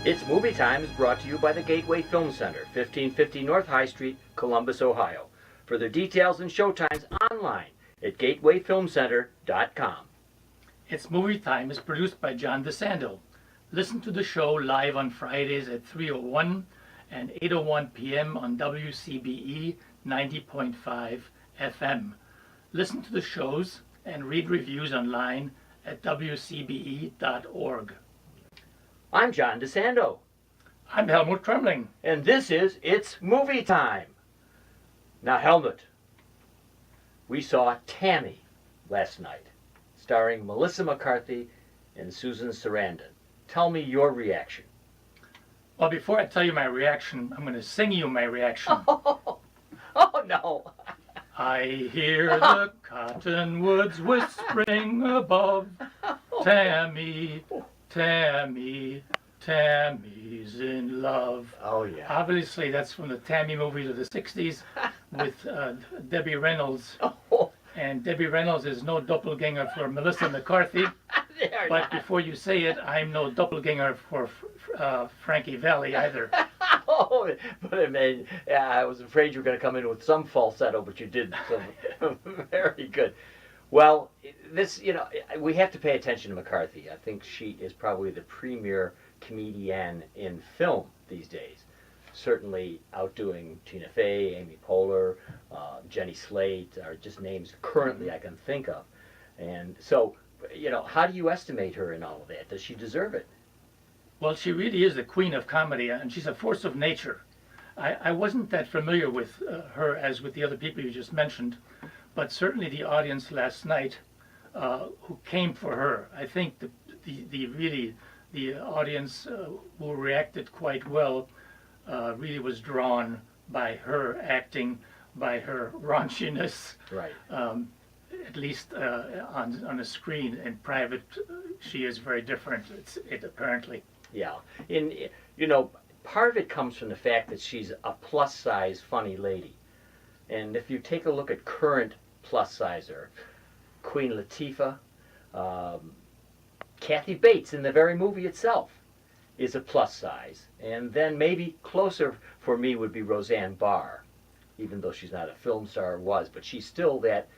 It's Movie Time is brought to you by the Gateway Film Center, 1550 North High Street, Columbus, Ohio. Further details and showtimes online at gatewayfilmcenter.com. It's Movie Time is produced by John DeSando. Listen to the show live on Fridays at 3:01 and 8:01 p.m. on WCBE 90.5 FM. Listen to the shows and read reviews online at wcbe.org. I'm John DeSando. I'm Helmut Kremling. And this is It's Movie Time. Now, Helmut, we saw Tammy last night, starring Melissa McCarthy and Susan Sarandon. Tell me your reaction. Well, before I tell you my reaction, I'm going to sing you my reaction. Oh no. I hear the cottonwoods whispering above. Tammy, Tammy, Tammy's in love. Oh yeah. Obviously, that's from the Tammy movies of the 60s with Debbie Reynolds. Oh. And Debbie Reynolds is no doppelganger for Melissa McCarthy. But before you say it, I'm no doppelganger for Frankie Valli either. Oh, but I mean, I was afraid you were going to come in with some falsetto, but you didn't. So very good. Well, this, we have to pay attention to McCarthy. I think she is probably the premier comedian in film these days. Certainly outdoing Tina Fey, Amy Poehler, Jenny Slate are just names currently I can think of. And so, how do you estimate her in all of that? Does she deserve it? Well, she really is the queen of comedy, and she's a force of nature. I wasn't that familiar with her as with the other people you just mentioned, but certainly the audience last night who came for her, I think the audience who reacted quite well really was drawn by her acting, by her raunchiness. Right. At least on a screen. In private, she is very different. It apparently. Yeah. Part of it comes from the fact that she's a plus-size funny lady. And if you take a look at current plus-sizer, Queen Latifah, Kathy Bates in the very movie itself is a plus size. And then maybe closer for me would be Roseanne Barr, even though she's not a film star, but she's still that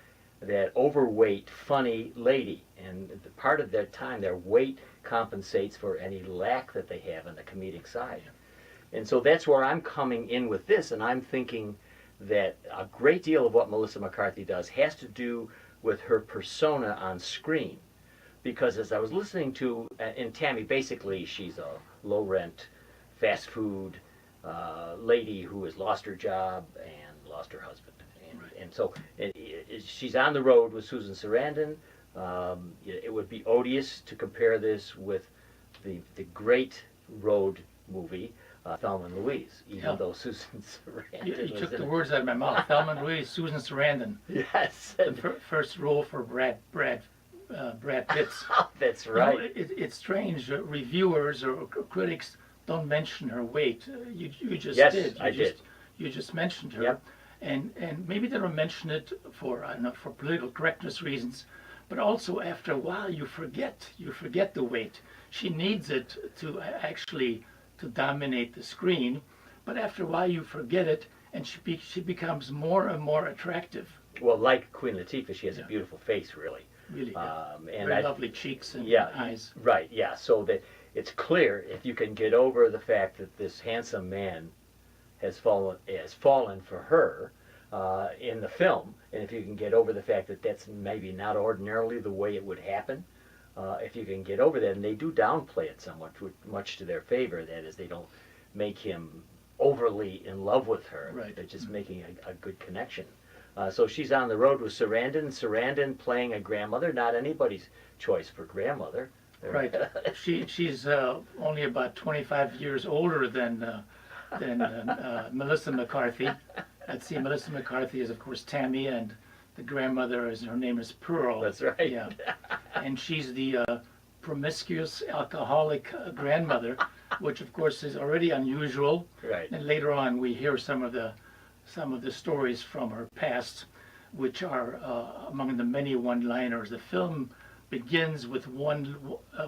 overweight, funny lady. And part of their time, their weight compensates for any lack that they have on the comedic side. And so that's where I'm coming in with this, and I'm thinking that a great deal of what Melissa McCarthy does has to do with her persona on screen. Because as I was listening to, in Tammy, basically she's a low-rent, fast food lady who has lost her job and lost her husband. And so she's on the road with Susan Sarandon. It would be odious to compare this with the great road movie, Thelma and Louise, even though Susan Sarandon You took the words out of my mouth. Thelma and Louise, Susan Sarandon. Yes. The first role for Brad Pitt's. That's right. It's strange. Reviewers or critics don't mention her weight. You just yes, did. I did. You just mentioned her. Yep. And maybe they don't mention it for political correctness reasons, but also after a while you forget the weight. She needs it to actually to dominate the screen, but after a while you forget it, and she becomes more and more attractive. Well, like Queen Latifah, she has a beautiful face, really. Really, and very lovely cheeks and eyes. Right, yeah. So that it's clear if you can get over the fact that this handsome man has fallen for her in the film, and if you can get over the fact that that's maybe not ordinarily the way it would happen, if you can get over that, and they do downplay it somewhat, much to their favor, that is, they don't make him overly in love with her. Right. They're just making a good connection. So she's on the road with Sarandon playing a grandmother, not anybody's choice for grandmother. Right. She's only about 25 years older than Melissa McCarthy. Let's see, Melissa McCarthy is, of course, Tammy, and the grandmother her name is Pearl. That's right. Yeah. And she's the promiscuous alcoholic grandmother, which, of course, is already unusual. Right. And later on, we hear some of the stories from her past, which are among the many one-liners. The film begins with one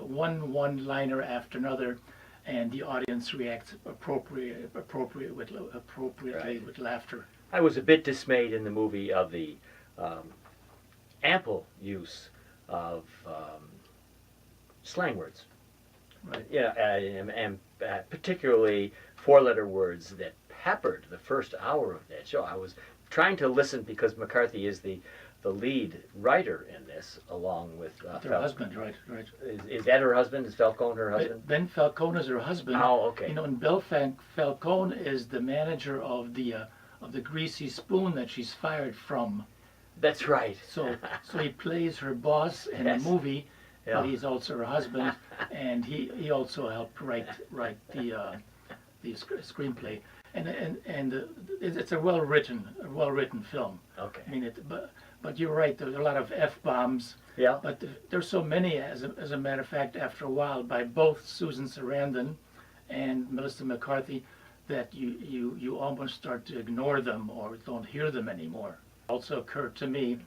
one-liner after another, and the audience reacts appropriately Right. with laughter. I was a bit dismayed in the movie of the um, ample use of slang words. Right. Yeah, and particularly four-letter words that peppered the first hour of that show. I was trying to listen because McCarthy is the lead writer in this, along with Her husband, right. Is that her husband? Is Falcone her husband? Ben Falcone is her husband. Oh, okay. You know, and Bill Falcone is the manager of the Greasy Spoon that she's fired from. That's right. So he plays her boss in Yes. the movie, Yeah. but he's also her husband, and he also helped write the screenplay. And it's a well written film. Okay. I mean, but you're right. There's a lot of f-bombs. Yeah. But there's so many, as a matter of fact, after a while, by both Susan Sarandon and Melissa McCarthy, that you almost start to ignore them or don't hear them anymore. Also occurred to me,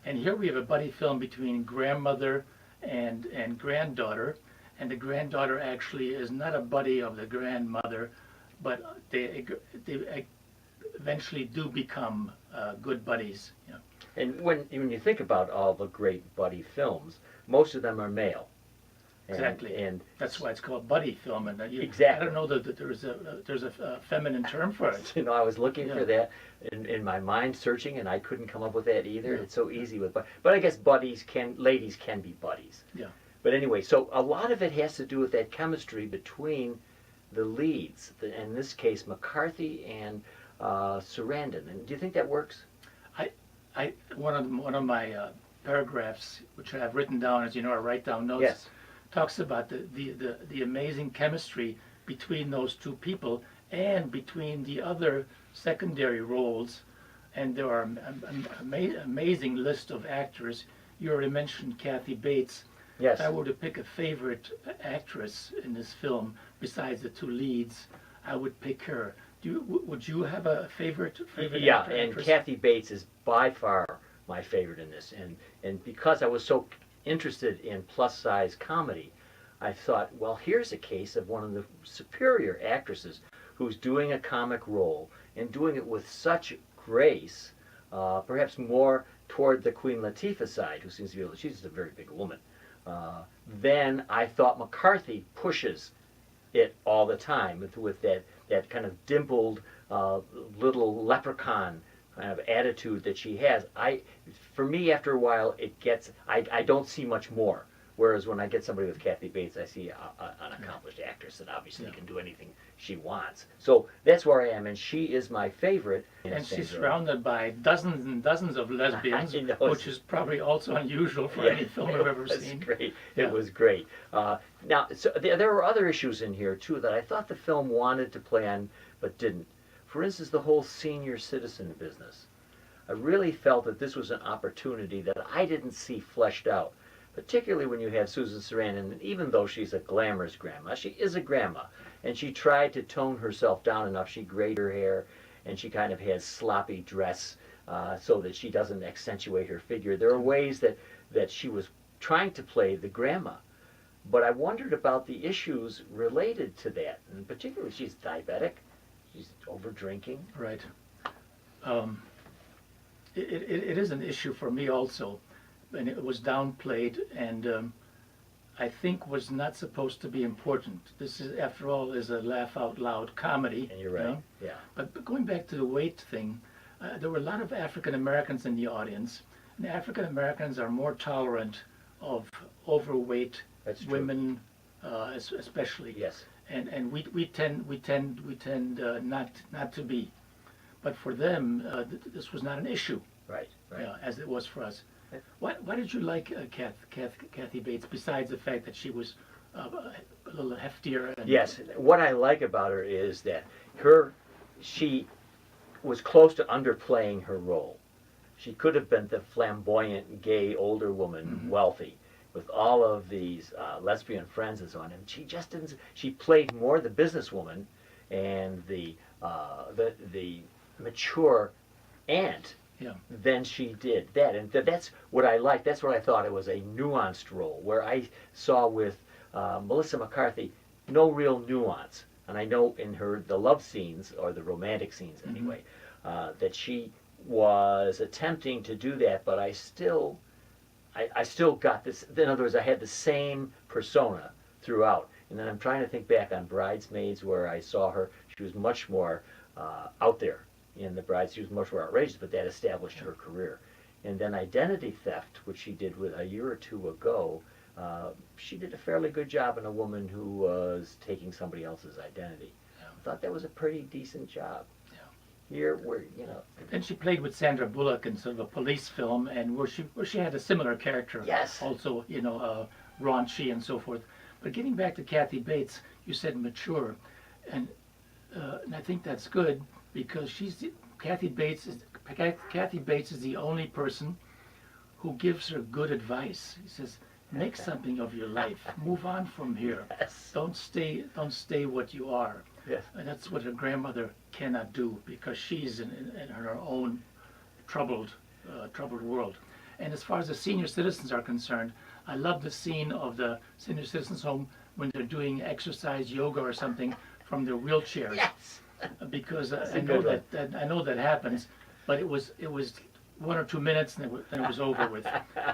and here we have a buddy film between grandmother and granddaughter, and the granddaughter actually is not a buddy of the grandmother, but they eventually do become good buddies. You know. And when you think about all the great buddy films, most of them are male. Exactly. And That's why it's called buddy film. And Exactly. I don't know that there's a feminine term for it. you know, I was looking Yeah. for that in my mind, searching, and I couldn't come up with that either. Yeah. It's so easy with, but I guess ladies can be buddies. Yeah. But anyway, so a lot of it has to do with that chemistry between the leads. In this case, McCarthy and Sarandon. And do you think that works? One of my paragraphs, which I've written down, as you know, I write down notes. Yes. Talks about the amazing chemistry between those two people and between the other secondary roles, and there are an amazing list of actors. You already mentioned Kathy Bates. Yes. If I were to pick a favorite actress in this film, besides the two leads, I would pick her. Would you have a favorite Yeah, actor, and actress? Kathy Bates is by far my favorite in this. And because I was so interested in plus-size comedy, I thought, well, here's a case of one of the superior actresses who's doing a comic role and doing it with such grace, perhaps more toward the Queen Latifah side, who seems to be she's a very big woman. Then I thought McCarthy pushes it all the time with that kind of dimpled little leprechaun kind of attitude that she has. For me, after a while, I don't see much more. Whereas when I get somebody with Kathy Bates, I see an accomplished actress that obviously can do anything she wants. So that's where I am, and she is my favorite. And she's surrounded by dozens and dozens of lesbians, I know. which is probably also unusual for any film I've ever seen. Great. Yeah. It was great. Now, so there were other issues in here too that I thought the film wanted to play on but didn't. For instance, the whole senior citizen business. I really felt that this was an opportunity that I didn't see fleshed out, particularly when you have Susan Sarandon. And even though she's a glamorous grandma, she is a grandma, and she tried to tone herself down enough. She grayed her hair, and she kind of has sloppy dress so that she doesn't accentuate her figure. There are ways that she was trying to play the grandma. But I wondered about the issues related to that, and particularly she's diabetic, she's over drinking. Right. It is an issue for me also, and it was downplayed, and I think was not supposed to be important. This is, after all, is a laugh out loud comedy. And you're right. You know? Yeah. But going back to the weight thing, there were a lot of African Americans in the audience, and African Americans are more tolerant of overweight That's true. women, especially. Yes. And we tend not to be. But for them, this was not an issue, Right. Right. as it was for us. Why did you like Kathy Bates, besides the fact that she was a little heftier? And, Yes. What I like about her is that she was close to underplaying her role. She could have been the flamboyant, gay, older woman, wealthy, with all of these lesbian friends and so on. And she just didn't. She played more the businesswoman and the mature aunt than she did that. And that's what I liked. That's what I thought. It was a nuanced role, where I saw with Melissa McCarthy, no real nuance. And I know in the love scenes, or the romantic scenes anyway, that she was attempting to do that, but I still got this. In other words, I had the same persona throughout. And then I'm trying to think back on Bridesmaids, where I saw her. She was much more out there in the Brides. She was much more outrageous, but that established her career. And then Identity Theft, which she did with a year or two ago, she did a fairly good job in a woman who was taking somebody else's identity. Yeah. I thought that was a pretty decent job. Yeah. Here, where, you know. Then she played with Sandra Bullock in sort of a police film, and where she had a similar character. Yes. Also, raunchy and so forth. But getting back to Kathy Bates, you said mature, and I think that's good, because Kathy Bates is the only person who gives her good advice. He says, make something of your life. Move on from here. Yes. Don't stay what you are. Yes. And that's what her grandmother cannot do, because she's in her own troubled world. And as far as the senior citizens are concerned, I love the scene of the senior citizens home when they're doing exercise, yoga or something from their wheelchairs. Yes. Because That's I a know good I know that happens, but it was 1 or 2 minutes, and then it was over with.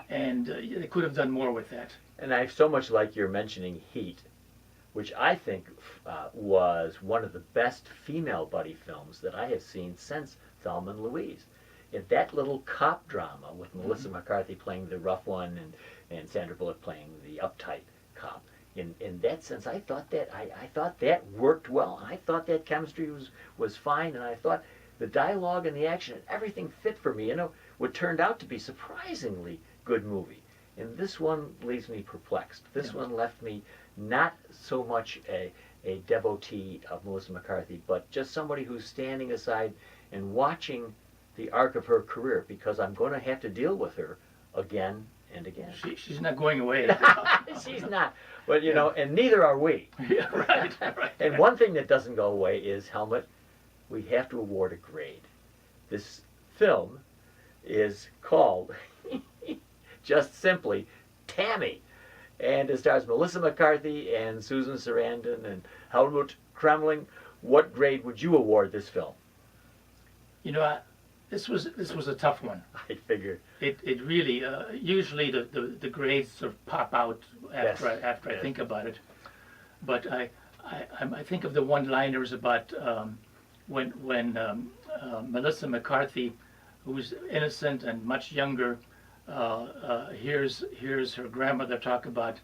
And they could have done more with that. And I so much like your mentioning Heat, which I think was one of the best female buddy films that I have seen since Thelma and Louise. In that little cop drama with Melissa McCarthy playing the rough one and Sandra Bullock playing the uptight cop, in that sense, I thought that worked well. I thought that chemistry was fine, and I thought the dialogue and the action and everything fit for me. What turned out to be surprisingly good movie. And this one leaves me perplexed. This one left me not so much a devotee of Melissa McCarthy, but just somebody who's standing aside and watching the arc of her career, because I'm going to have to deal with her again and again. She's not going away. She's not. But, and neither are we. Yeah, right. And one thing that doesn't go away is, Helmut, we have to award a grade. This film is called, just simply, Tammy. And it stars Melissa McCarthy and Susan Sarandon and Helmut Kremling. What grade would you award this film? This was a tough one. I figured. It really usually the grades sort of pop out after Yes. I think about it, but I think of the one-liners about when Melissa McCarthy, who's innocent and much younger, hears her grandmother talk about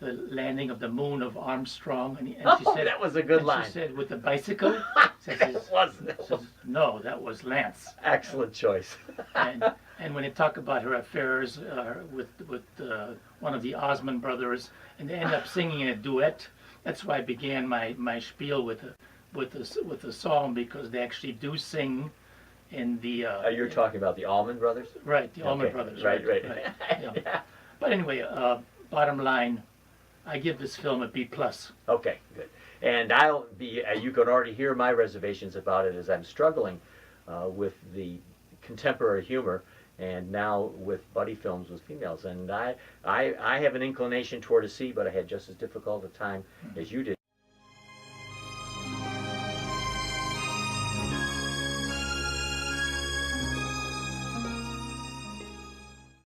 the landing of the moon of Armstrong, and she said, that was a good line. She said, with the bicycle? It wasn't. Says, no, that was Lance. Excellent choice. and when they talk about her affairs with one of the Osmond brothers, and they end up singing a duet, that's why I began my spiel with the song, because they actually do sing in the. You're talking about the Allman Brothers? Right, the Allman Brothers. Right. Yeah. Yeah. But anyway, bottom line, I give this film a B+. Okay, good. And I'll be, you can already hear my reservations about it, as I'm struggling with the contemporary humor, and now with buddy films with females. And I have an inclination toward a C, but I had just as difficult a time as you did